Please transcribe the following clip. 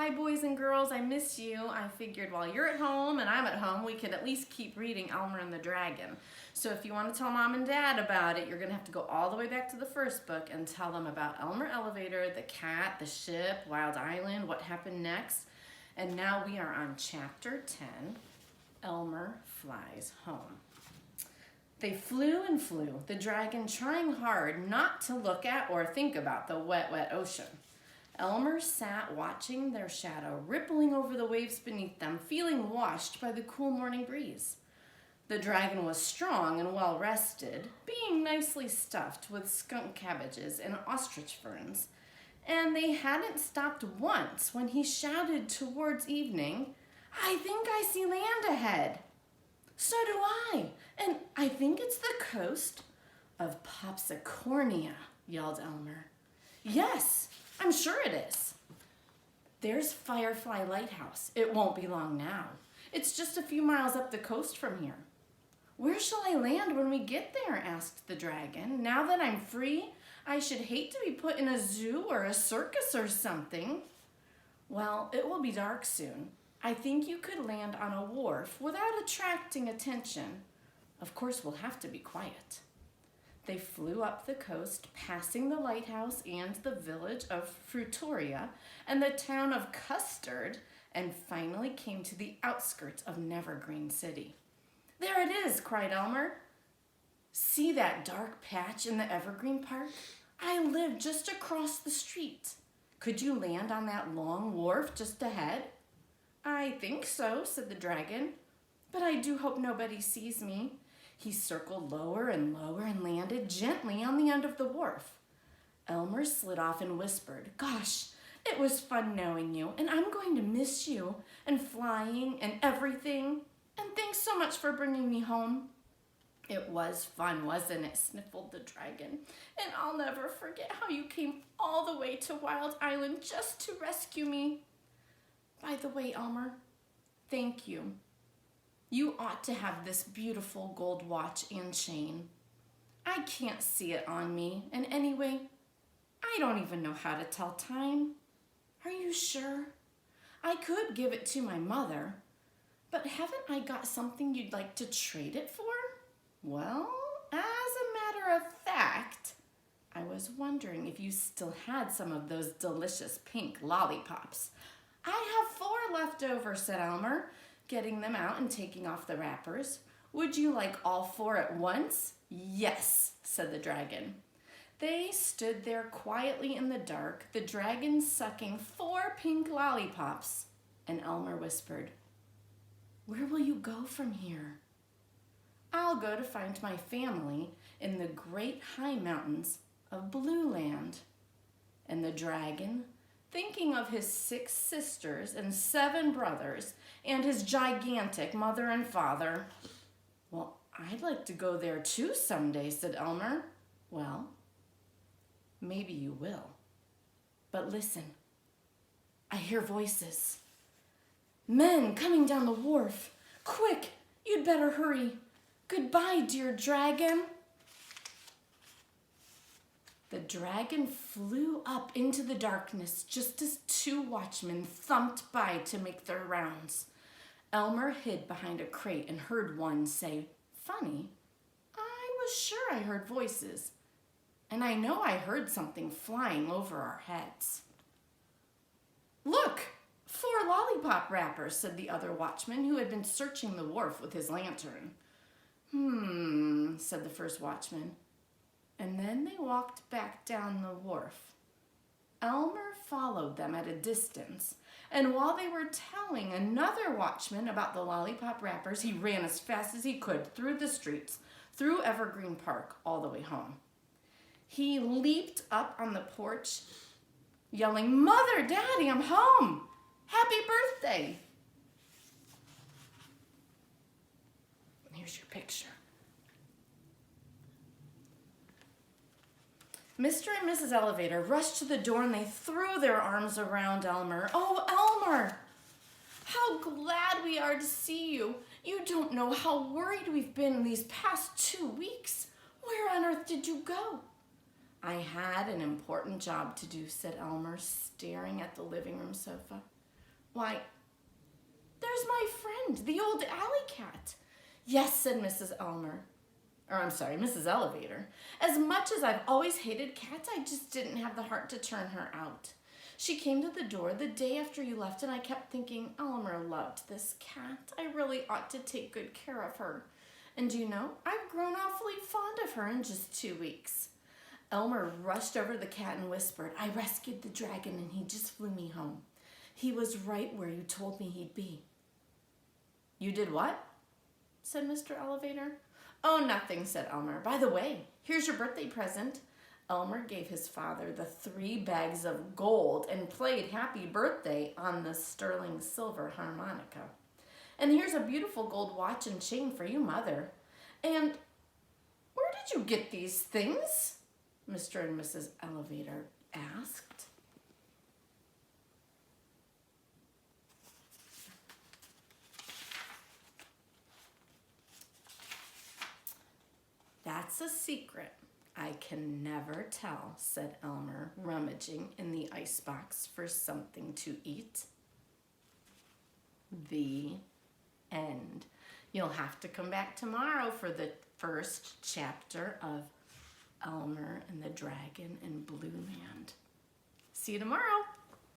Hi, boys and girls, I miss you. I figured while you're at home and I'm at home, we could at least keep reading Elmer and the Dragon. So if you want to tell Mom and Dad about it, you're going to have to go all the way back to the first book and tell them about Elmer Elevator, the cat, the ship, Wild Island, what happened next. And now we are on Chapter 10, Elmer Flies Home. They flew and flew, the dragon trying hard not to look at or think about the wet, wet ocean. Elmer sat watching their shadow rippling over the waves beneath them, feeling washed by the cool morning breeze. The dragon was strong and well rested, being nicely stuffed with skunk cabbages and ostrich ferns. And they hadn't stopped once when he shouted towards evening, "I think I see land ahead." "So do I, and I think it's the coast of Popsicornia," yelled Elmer. "Yes, I'm sure it is. There's Firefly Lighthouse. It won't be long now. It's just a few miles up the coast from here." "Where shall I land when we get there?" asked the dragon. "Now that I'm free, I should hate to be put in a zoo or a circus or something." "Well, it will be dark soon. I think you could land on a wharf without attracting attention. Of course, we'll have to be quiet." They flew up the coast, passing the lighthouse and the village of Fruitoria and the town of Custard, and finally came to the outskirts of Nevergreen City. "There it is!" cried Elmer. "See that dark patch in the Evergreen Park? I live just across the street. Could you land on that long wharf just ahead?" "I think so," said the dragon, "but I do hope nobody sees me." He circled lower and lower and landed gently on the end of the wharf. Elmer slid off and whispered, "Gosh, it was fun knowing you, and I'm going to miss you and flying and everything. And thanks so much for bringing me home." "It was fun, wasn't it?" sniffled the dragon. "And I'll never forget how you came all the way to Wild Island just to rescue me. By the way, Elmer, thank you. You ought to have this beautiful gold watch and chain. I can't see it on me, and anyway, I don't even know how to tell time. Are you sure? I could give it to my mother, but haven't I got something you'd like to trade it for?" "Well, as a matter of fact, I was wondering if you still had some of those delicious pink lollipops." "I have 4 left over," said Elmer, getting them out and taking off the wrappers. "Would you like all 4 at once?" "Yes," said the dragon. They stood there quietly in the dark, the dragon sucking 4 pink lollipops, and Elmer whispered, "Where will you go from here?" "I'll go to find my family in the great high mountains of Blue Land." And the dragon, thinking of his 6 sisters and 7 brothers and his gigantic mother and father, "Well, I'd like to go there too someday," said Elmer. "Well, maybe you will. But listen, I hear voices. Men coming down the wharf. Quick, you'd better hurry. Goodbye, dear dragon." The dragon flew up into the darkness just as 2 watchmen thumped by to make their rounds. Elmer hid behind a crate and heard one say, "Funny, I was sure I heard voices, and I know I heard something flying over our heads." "Look, 4 lollipop wrappers," said the other watchman who had been searching the wharf with his lantern. Said the first watchman. And then they walked back down the wharf. Elmer followed them at a distance, and while they were telling another watchman about the lollipop wrappers, he ran as fast as he could through the streets, through Evergreen Park, all the way home. He leaped up on the porch, yelling, "Mother, Daddy, I'm home! Happy birthday!" Here's your picture. Mr. and Mrs. Elevator rushed to the door and they threw their arms around Elmer. "Oh, Elmer, how glad we are to see you. You don't know how worried we've been these past 2 weeks. Where on earth did you go?" "I had an important job to do," said Elmer, staring at the living room sofa. Why, there's my friend, the old alley cat. Yes, said Mrs. Mrs. Elevator. As much as I've always hated cats, I just didn't have the heart to turn her out. She came to the door the day after you left, and I kept thinking, Elmer loved this cat. I really ought to take good care of her. And you know, I've grown awfully fond of her in just 2 weeks. Elmer rushed over to the cat and whispered, I rescued the dragon and he just flew me home. He was right where you told me he'd be. You did what? Said Mr. Elevator. Oh, nothing, said Elmer. By the way, here's your birthday present. Elmer gave his father the 3 bags of gold and played Happy Birthday on the sterling silver harmonica. And here's a beautiful gold watch and chain for you, Mother. And where did you get these things? Mr. and Mrs. Elevator asked. That's a secret I can never tell, said Elmer, rummaging in the icebox for something to eat. The end. You'll have to come back tomorrow for the first chapter of Elmer and the Dragon and Blue Man. See you tomorrow.